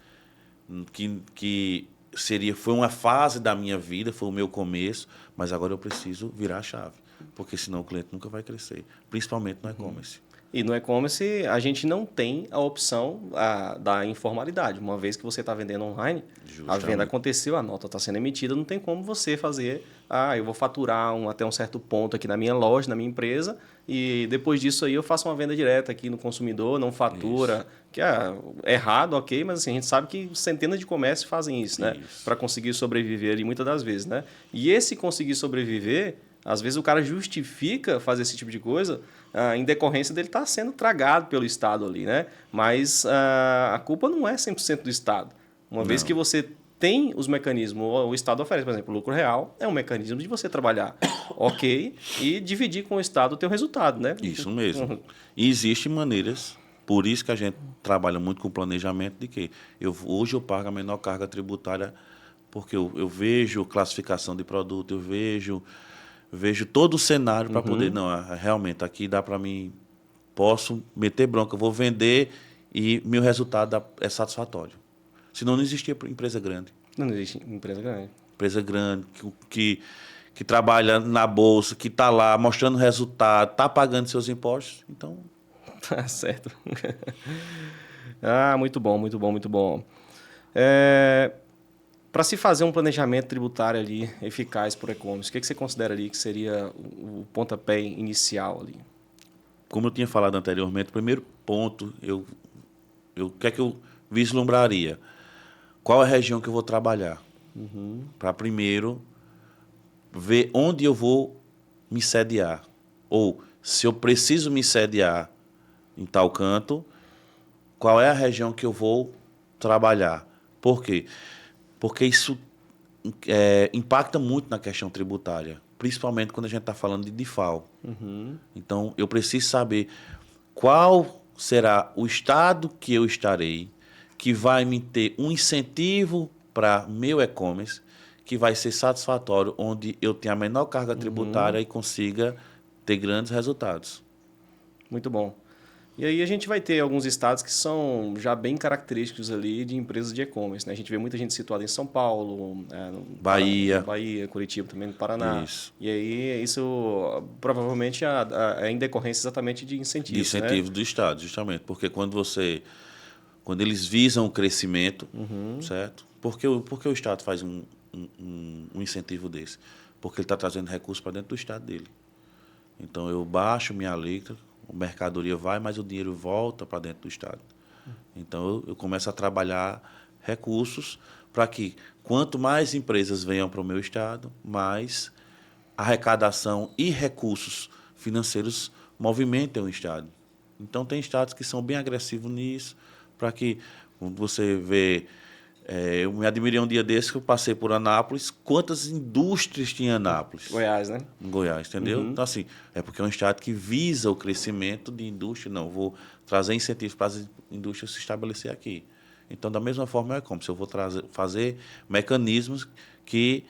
foi uma fase da minha vida, foi o meu começo, mas agora eu preciso virar a chave, porque senão o cliente nunca vai crescer, principalmente no e-commerce. E no e-commerce a gente não tem a opção da informalidade. Uma vez que você está vendendo online, a venda aconteceu, a nota está sendo emitida, não tem como você fazer, eu vou faturar até um certo ponto aqui na minha loja, na minha empresa, e depois disso aí eu faço uma venda direta aqui no consumidor, não fatura, Isso. que é errado, ok, mas assim, a gente sabe que centenas de comércios fazem isso, né? Isso. Para conseguir sobreviver ali muitas das vezes, né? E esse conseguir sobreviver, às vezes o cara justifica fazer esse tipo de coisa em decorrência dele estar sendo tragado pelo Estado ali, né? Mas a culpa não é 100% do Estado. Uma vez que você tem os mecanismos, o Estado oferece, por exemplo, o lucro real é um mecanismo de você trabalhar, ok, e dividir com o Estado o teu resultado, né? Isso mesmo. E existem maneiras, por isso que a gente trabalha muito com planejamento, de que hoje eu pago a menor carga tributária, porque eu vejo classificação de produto, eu vejo todo o cenário para poder, não, realmente, aqui dá para mim, posso meter bronca, eu vou vender e meu resultado é satisfatório. Senão não existia empresa grande. Não existe empresa grande. Empresa grande, que trabalha na bolsa, que está lá mostrando resultado, está pagando seus impostos. Então, Tá certo. Muito bom, muito bom, muito bom. Para se fazer um planejamento tributário ali eficaz por e-commerce, o que você considera ali que seria o pontapé inicial ali? como eu tinha falado anteriormente, o primeiro ponto, o que é que eu vislumbraria? Qual é a região que eu vou trabalhar? Para primeiro ver onde eu vou me sediar. Ou, se eu preciso me sediar em tal canto, qual é a região que eu vou trabalhar? Por quê? Porque isso impacta muito na questão tributária, principalmente quando a gente está falando de DIFAL. Então, eu preciso saber qual será o estado que eu estarei, que vai me ter um incentivo para meu e-commerce, que vai ser satisfatório, onde eu tenha a menor carga tributária e consiga ter grandes resultados. Muito bom. E aí a gente vai ter alguns estados que são já bem característicos ali de empresas de e-commerce, né? A gente vê muita gente situada em São Paulo, Bahia. Bahia, Curitiba também, no Paraná. Isso. E aí isso provavelmente é em decorrência exatamente de incentivos, De incentivos do Estado, justamente. Porque quando eles visam o crescimento, certo? Porque o Estado faz um incentivo desse? Porque ele está trazendo recursos para dentro do Estado dele. Então, eu baixo minha alíquota, a mercadoria vai, mas o dinheiro volta para dentro do Estado. Então, eu começo a trabalhar recursos para que, quanto mais empresas venham para o meu Estado, mais arrecadação e recursos financeiros movimentem o Estado. Então, tem estados que são bem agressivos nisso, para que, quando você vê Eu me admirei um dia desse que eu passei por Anápolis. Quantas indústrias tinha em Anápolis? Goiás, né? Em Goiás, entendeu? Então, assim, é porque é um estado que visa o crescimento de indústria. Não, vou trazer incentivos para as indústrias se estabelecer aqui. Então, da mesma forma, é como se eu vou fazer mecanismos que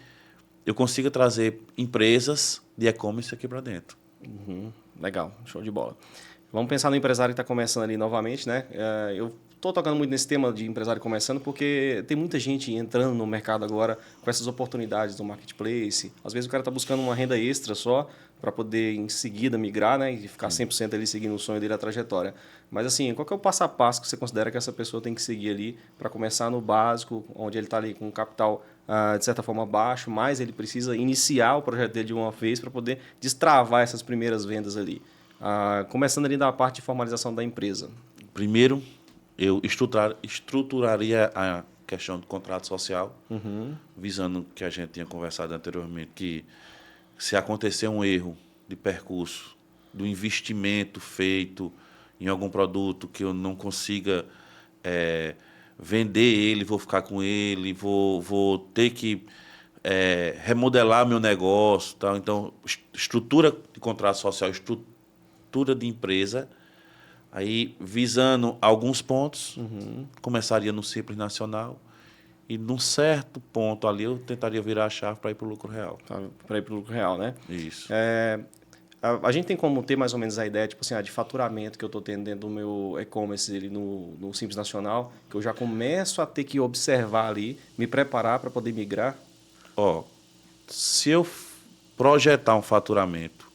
eu consiga trazer empresas de e-commerce aqui para dentro. Legal, show de bola. Vamos pensar no empresário que está começando ali novamente, né? Eu estou tocando muito nesse tema de empresário começando porque tem muita gente entrando no mercado agora com essas oportunidades do marketplace. Às vezes o cara está buscando uma renda extra só para poder em seguida migrar, né? E ficar 100% ali seguindo o sonho dele, a trajetória. Mas assim, qual que é o passo a passo que você considera que essa pessoa tem que seguir ali para começar no básico, onde ele está ali com um capital de certa forma baixo, mas ele precisa iniciar o projeto dele de uma vez para poder destravar essas primeiras vendas ali. Começando ali da parte de formalização da empresa. Primeiro, eu estruturaria a questão do contrato social, visando o que a gente tinha conversado anteriormente, que se acontecer um erro de percurso, do investimento feito em algum produto que eu não consiga vender ele, vou ficar com ele, vou ter que remodelar meu negócio. Tal. Então, estrutura de contrato social, estrutura de empresa, aí visando alguns pontos, começaria no Simples Nacional e num certo ponto ali eu tentaria virar a chave para ir para o lucro real. Para ir para o lucro real, né? Isso. A gente tem como ter mais ou menos a ideia tipo assim, de faturamento que eu estou tendo dentro do meu e-commerce ali no Simples Nacional, que eu já começo a ter que observar ali, me preparar para poder migrar? Se eu projetar um faturamento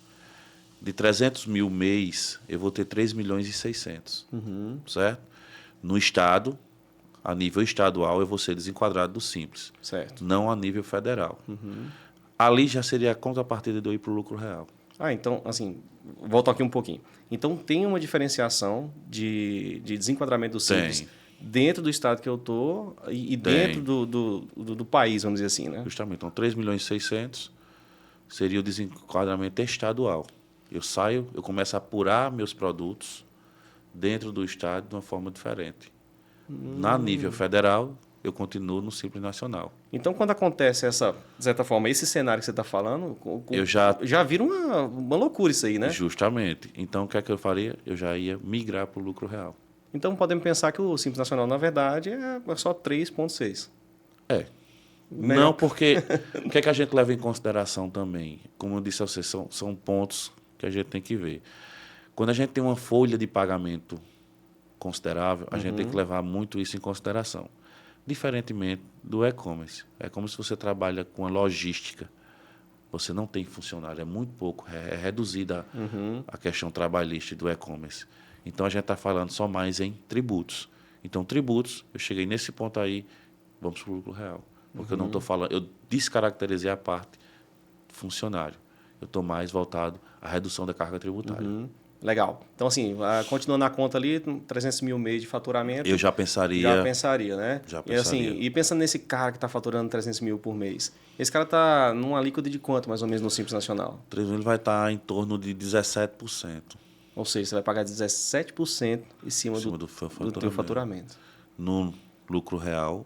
de 300 mil mês, eu vou ter 3 milhões e 600, certo? No estado, a nível estadual, eu vou ser desenquadrado do Simples, Certo. não a nível federal. Ali já seria a contrapartida de eu ir para o lucro real. Então, assim, volto aqui um pouquinho. Então, tem uma diferenciação de desenquadramento do Simples dentro do estado que eu estou e dentro do país, vamos dizer assim, né? Justamente. Então, 3 milhões e 600 seria o desenquadramento estadual. Eu começo a apurar meus produtos dentro do estado de uma forma diferente. Na nível federal, eu continuo no Simples Nacional. Então, quando acontece essa, de certa forma, esse cenário que você está falando, eu já vira uma loucura isso aí, né? Justamente. Então, o que é que eu faria? Eu já ia migrar para o lucro real. Então, podemos pensar que o Simples Nacional, na verdade, é só 3,6. Não, porque o que é que a gente leva em consideração também? Como eu disse a vocês, são pontos que a gente tem que ver. Quando a gente tem uma folha de pagamento considerável, a gente tem que levar muito isso em consideração. Diferentemente do e-commerce. É como se você trabalha com a logística. Você não tem funcionário, é muito pouco, é reduzida a questão trabalhista do e-commerce. Então, a gente está falando só mais em tributos. Então, tributos, eu cheguei nesse ponto aí, vamos para o lucro real. Porque eu não estou falando, eu descaracterizei a parte funcionário. Eu estou mais voltado à redução da carga tributária. Legal. Então, assim, continuando a conta ali, 300 mil mês de faturamento. Eu já pensaria. Já pensaria, né? Já pensaria. E pensando nesse cara que está faturando 300 mil por mês, esse cara está numa alíquota de quanto, mais ou menos, no Simples Nacional? Ele vai estar em torno de 17%. Ou seja, você vai pagar 17% em cima do teu faturamento. No lucro real,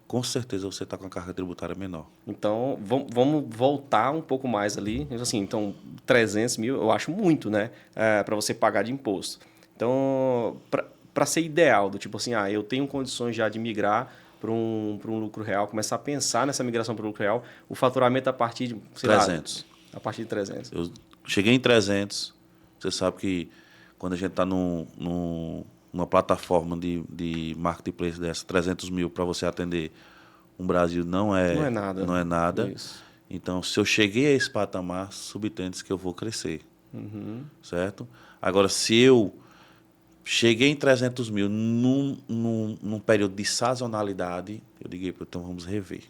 com certeza você está com a carga tributária menor. Então, vamos voltar um pouco mais ali. Assim, então, 300 mil eu acho muito, né? Para você pagar de imposto. Então, para ser ideal, do tipo assim, eu tenho condições já de migrar para um lucro real, começar a pensar nessa migração para o lucro real, o faturamento a partir de... 300. A partir de 300. Eu cheguei em 300. Você sabe que quando a gente está numa plataforma de marketplace dessa, 300 mil para você atender um Brasil não é nada. Não é nada. Isso. Então, se eu cheguei a esse patamar, subtende que eu vou crescer. Certo? Agora, se eu cheguei em 300 mil num período de sazonalidade, eu digo, então vamos rever.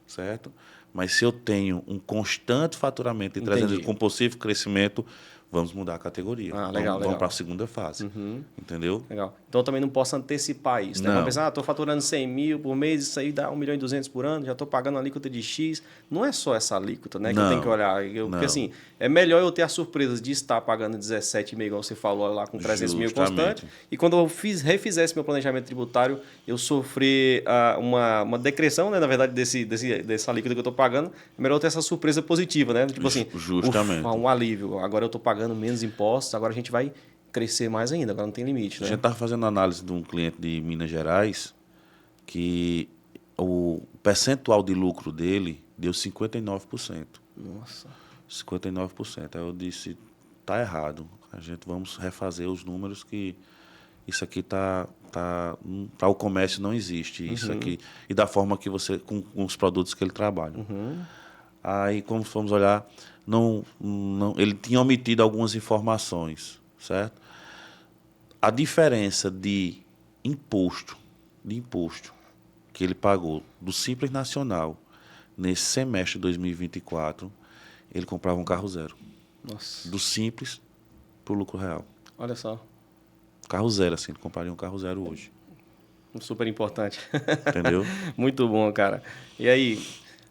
Certo? Mas se eu tenho um constante faturamento de 300 mil com possível crescimento, vamos mudar a categoria. Ah, legal, Vamos legal. para a segunda fase. Entendeu? Legal. Então eu também não posso antecipar isso, né? Não. Vamos pensar, estou faturando 100 mil por mês, isso aí dá 1 milhão e 200 por ano, já estou pagando a alíquota de X. Não é só essa alíquota, né? Que eu tenho que Não, olhar. Porque assim, é melhor eu ter a surpresa de estar pagando 17,5, igual você falou lá, com 300 mil constante. E quando eu refizesse meu planejamento tributário, eu sofrer uma decreção, né? Na verdade, dessa alíquota que eu estou pagando, é melhor eu ter essa surpresa positiva, né? Tipo assim, Justamente. ufa, um alívio. Agora eu estou pagando menos impostos, agora a gente vai crescer mais ainda, agora não tem limite, A né? gente estava fazendo análise de um cliente de Minas Gerais que o percentual de lucro dele deu 59%. Nossa. 59%. Aí eu disse, tá errado. A gente vamos refazer os números que isso aqui para o comércio não existe. Isso aqui e da forma que você com os produtos que ele trabalha. Aí como fomos olhar, não, ele tinha omitido algumas informações, certo? A diferença de imposto que ele pagou do Simples Nacional nesse semestre de 2024, ele comprava um carro zero. Nossa. Do Simples para o lucro real. Olha só. Carro zero, assim, ele compraria um carro zero hoje. Super importante. Entendeu? Muito bom, cara. E aí,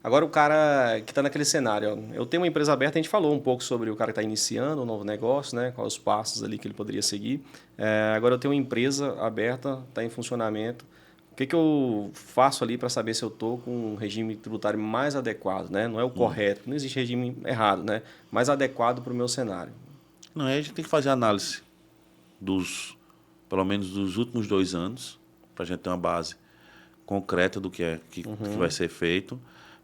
agora o cara que está naquele cenário, ó, eu tenho uma empresa aberta, a gente falou um pouco sobre o cara que está iniciando um novo negócio, né? Quais os passos ali que ele poderia seguir. Agora eu tenho uma empresa aberta, está em funcionamento. O que eu faço ali para saber se eu estou com um regime tributário mais adequado, né? Não é o correto, não existe regime errado, né? Mais adequado para o meu cenário. Não, aí a gente tem que fazer análise pelo menos dos últimos 2 anos, para a gente ter uma base concreta do que vai ser feito,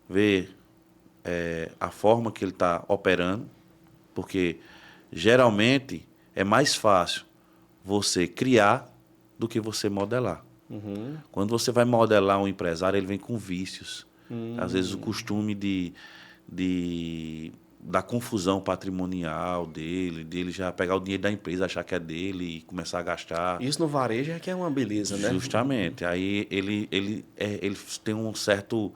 ver a forma que ele está operando, porque geralmente é mais fácil você criar do que você modelar. Quando você vai modelar um empresário, ele vem com vícios. Às vezes o costume da confusão patrimonial dele já pegar o dinheiro da empresa, achar que é dele e começar a gastar. Isso no varejo é que é uma beleza, né? Justamente. Aí ele tem um certo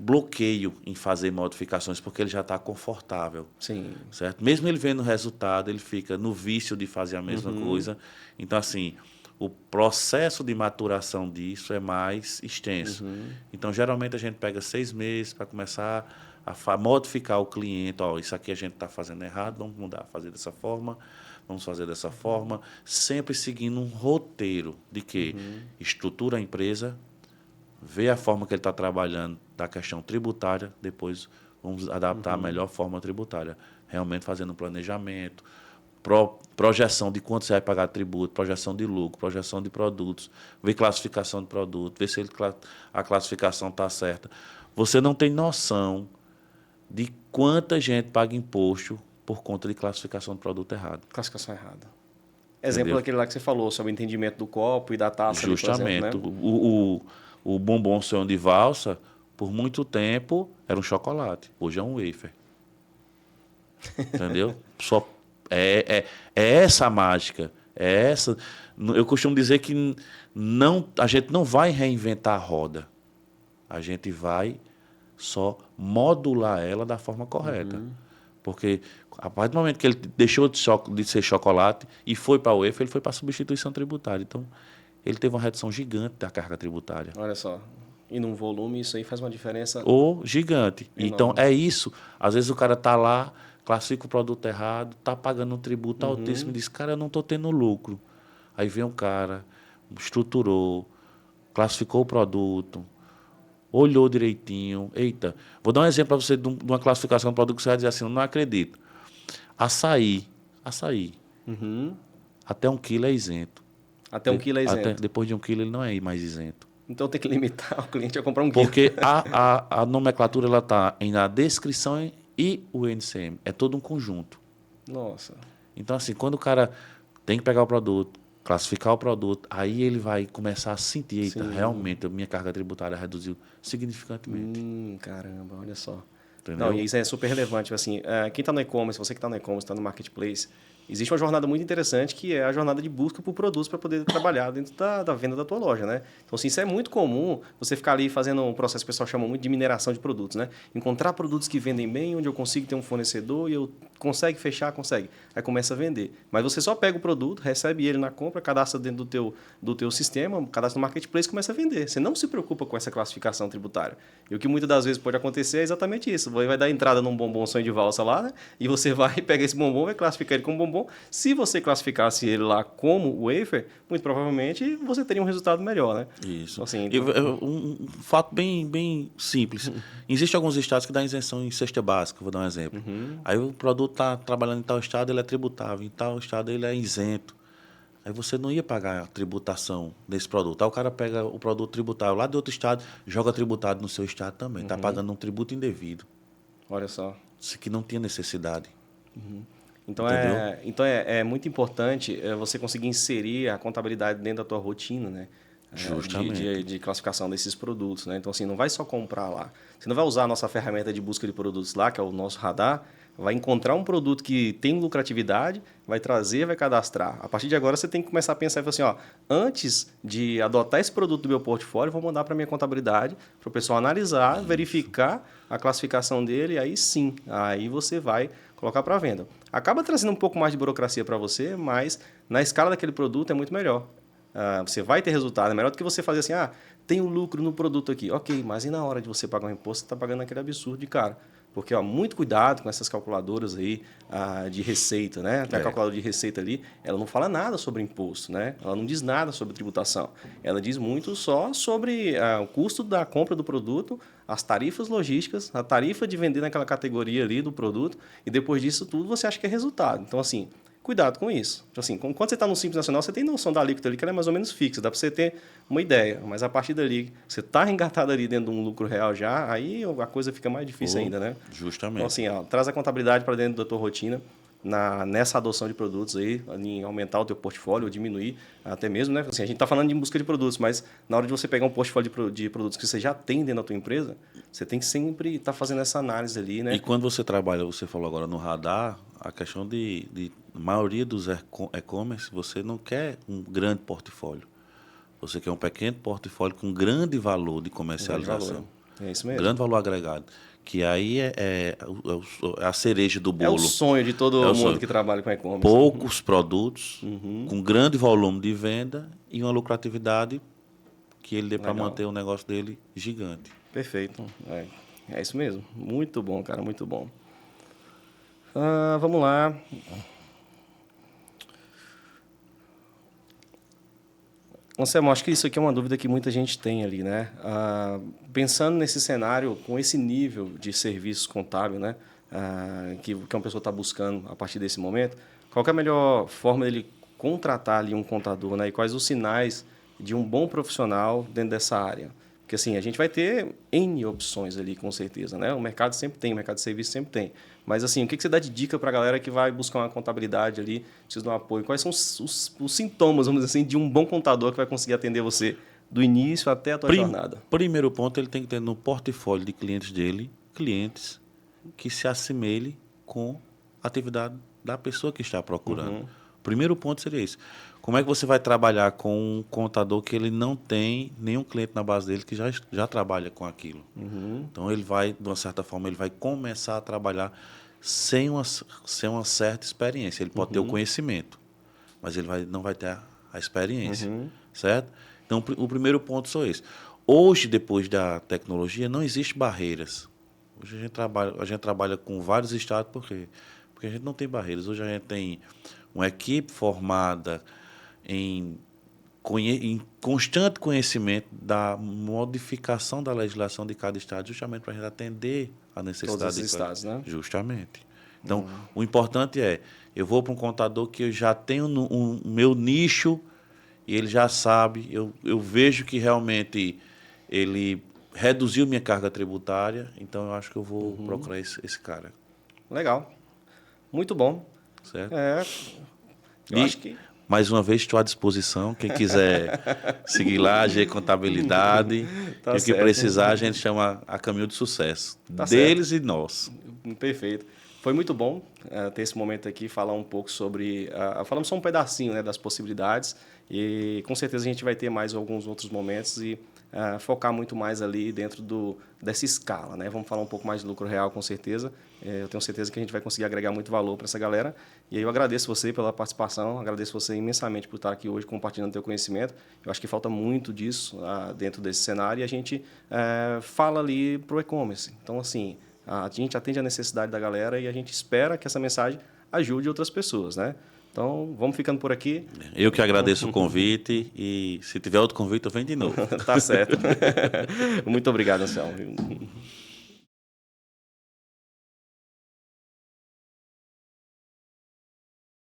bloqueio em fazer modificações porque ele já está confortável. Sim. Certo? Mesmo ele vendo o resultado, ele fica no vício de fazer a mesma coisa. Então, assim, o processo de maturação disso é mais extenso. Então, geralmente, a gente pega 6 meses para começar a modificar o cliente. Ó, isso aqui a gente está fazendo errado, vamos mudar, fazer dessa forma, vamos fazer dessa forma, sempre seguindo um roteiro de que estrutura a empresa, vê a forma que ele está trabalhando da questão tributária, depois vamos adaptar a melhor forma tributária. Realmente fazendo um planejamento, projeção de quanto você vai pagar tributo, projeção de lucro, projeção de produtos, ver classificação de produto, ver se a classificação está certa. Você não tem noção de quanta gente paga imposto por conta de classificação de produto errado. Classificação errada. Exemplo daquele lá que você falou, sobre o entendimento do copo e da taça. Justamente. Ali, por exemplo, né? O bombom sonho de valsa, por muito tempo, era um chocolate. Hoje é um wafer. Entendeu? É essa a mágica. É essa. Eu costumo dizer que a gente não vai reinventar a roda. A gente vai só modular ela da forma correta. Porque a partir do momento que ele deixou de ser chocolate e foi para o wafer, ele foi para a substituição tributária. Então, ele teve uma redução gigante da carga tributária. Olha só. E num volume, isso aí faz uma diferença. Ou gigante. Enorme. Então, é isso. Às vezes o cara está lá, classifica o produto errado, está pagando um tributo altíssimo e diz, cara, eu não estou tendo lucro. Aí vem um cara, estruturou, classificou o produto, olhou direitinho. Eita, vou dar um exemplo para você de uma classificação do produto que você vai dizer assim, não acredito. Açaí. Até 1 quilo é isento. Até 1 quilo é isento. Depois de 1 quilo ele não é mais isento. Então tem que limitar o cliente a comprar 1 quilo. Porque a nomenclatura está na descrição e o NCM. É todo um conjunto. Nossa. Então, assim, quando o cara tem que pegar o produto, classificar o produto, aí ele vai começar a sentir, eita, realmente a minha carga tributária reduziu significantemente. Caramba, olha só. Entendeu? Não, e isso é super relevante. Assim, quem está no e-commerce, você que está no e-commerce, está no marketplace, existe uma jornada muito interessante que é a jornada de busca por produtos para poder trabalhar dentro da venda da tua loja, né? Então, assim, isso é muito comum, você ficar ali fazendo um processo que o pessoal chama muito de mineração de produtos, né? Encontrar produtos que vendem bem, onde eu consigo ter um fornecedor e eu consegue fechar, consegue. Aí começa a vender. Mas você só pega o produto, recebe ele na compra, cadastra dentro do teu sistema, cadastra no marketplace e começa a vender. Você não se preocupa com essa classificação tributária. E o que muitas das vezes pode acontecer é exatamente isso. Você vai dar entrada num bombom sonho de valsa lá, né? E você vai pegar esse bombom, vai classificar ele como bombom. Se você classificasse ele lá como wafer, muito provavelmente você teria um resultado melhor, né? Isso. Assim, Um fato bem simples. Existem alguns estados que dão isenção em cesta básica, vou dar um exemplo. Aí o produto está trabalhando em tal estado, ele é tributável, em tal estado ele é isento. Aí você não ia pagar a tributação desse produto. Aí o cara pega o produto tributável lá de outro estado, joga tributado no seu estado também. Está pagando um tributo indevido. olha só. Isso que não tinha necessidade. Então, Entendeu? é muito importante você conseguir inserir a contabilidade dentro da tua rotina, né? Justamente. De classificação desses produtos, né? Então, assim, não vai só comprar lá. Você não vai usar a nossa ferramenta de busca de produtos lá, que é o nosso radar, vai encontrar um produto que tem lucratividade, vai trazer, vai cadastrar. A partir de agora, você tem que começar a pensar e falar assim, ó, antes de adotar esse produto do meu portfólio, vou mandar para a minha contabilidade, para o pessoal analisar, verificar a classificação dele, e aí sim, aí você vai colocar para venda. Acaba trazendo um pouco mais de burocracia para você, mas na escala daquele produto é muito melhor. Você vai ter resultado. É melhor do que você fazer assim, tem um lucro no produto aqui. Ok, mas e na hora de você pagar um imposto, você está pagando aquele absurdo de cara. Porque, muito cuidado com essas calculadoras aí de receita, né? Tem a calculadora de receita ali, ela não fala nada sobre imposto, né? Ela não diz nada sobre tributação. Ela diz muito só sobre o custo da compra do produto, as tarifas logísticas, a tarifa de vender naquela categoria ali do produto, e depois disso tudo você acha que é resultado. Então, assim, cuidado com isso. Então, assim, quando você está no Simples Nacional, você tem noção da alíquota ali, que ela é mais ou menos fixa, dá para você ter uma ideia. Mas a partir dali, você está engatado ali dentro de um lucro real já, aí a coisa fica mais difícil ainda, né? Justamente. Então, assim, traz a contabilidade para dentro da tua rotina, nessa adoção de produtos aí, em aumentar o teu portfólio, ou diminuir até mesmo, né? Assim, a gente está falando de busca de produtos, mas na hora de você pegar um portfólio de produtos que você já tem dentro da tua empresa, você tem que sempre estar fazendo essa análise ali, né? E quando você trabalha, você falou agora no radar, a questão de maioria dos e-commerce, você não quer um grande portfólio. Você quer um pequeno portfólio com grande valor de comercialização. É isso mesmo. Grande valor agregado. Que aí é a cereja do É bolo. o sonho de todo mundo que trabalha com e-commerce. Poucos produtos, com grande volume de venda e uma lucratividade que ele dê para manter o negócio dele gigante. Perfeito. É isso mesmo. Muito bom, cara, muito bom. Vamos lá. Anselmo, acho que isso aqui é uma dúvida que muita gente tem ali, né? Pensando nesse cenário, com esse nível de serviços contábil, né? Que uma pessoa está buscando a partir desse momento, qual que é a melhor forma dele contratar ali um contador, né? E quais os sinais de um bom profissional dentro dessa área? Porque assim, a gente vai ter N opções ali, com certeza, né? O mercado sempre tem, o mercado de serviço sempre tem. Mas assim, o que você dá de dica para a galera que vai buscar uma contabilidade ali, precisa de um apoio? Quais são os sintomas, vamos dizer assim, de um bom contador que vai conseguir atender você do início até a tua jornada? Primeiro ponto, ele tem que ter no portfólio de clientes dele, clientes que se assemelhem com a atividade da pessoa que está procurando. Primeiro ponto seria isso. Como é que você vai trabalhar com um contador que ele não tem nenhum cliente na base dele que já trabalha com aquilo? Então, ele vai, de uma certa forma, ele vai começar a trabalhar sem uma certa experiência. Ele pode ter o conhecimento, mas ele não vai ter a experiência, certo? Então, o primeiro ponto são esses. Hoje, depois da tecnologia, não existem barreiras. Hoje a gente trabalha com vários estados, por quê? Porque a gente não tem barreiras. Hoje a gente tem uma equipe formada em constante conhecimento da modificação da legislação de cada estado, justamente para a gente atender a necessidade Todos os estados, né? Justamente. Então, o importante é, eu vou para um contador que eu já tenho um meu nicho e ele já sabe, eu vejo que realmente ele reduziu minha carga tributária, então eu acho que eu vou procurar esse cara. Legal. Muito bom. Certo? Eu acho que... Mais uma vez, estou à disposição. Quem quiser seguir lá, G Contabilidade. Tá E o que precisar, a gente chama a caminho de sucesso. Tá deles certo. e nós. Perfeito. Foi muito bom ter esse momento aqui, falar um pouco sobre... falamos só um pedacinho, né, das possibilidades e com certeza a gente vai ter mais alguns outros momentos e focar muito mais ali dentro dessa escala, né? Vamos falar um pouco mais de lucro real, com certeza. Eu tenho certeza que a gente vai conseguir agregar muito valor para essa galera. E aí eu agradeço você pela participação, agradeço você imensamente por estar aqui hoje compartilhando o teu conhecimento. Eu acho que falta muito disso dentro desse cenário e a gente fala ali para o e-commerce. Então, assim, a gente atende a necessidade da galera e a gente espera que essa mensagem ajude outras pessoas, né? Então, vamos ficando por aqui. Eu que agradeço o convite e se tiver outro convite, eu venho de novo. Tá certo. Muito obrigado, Anselmo.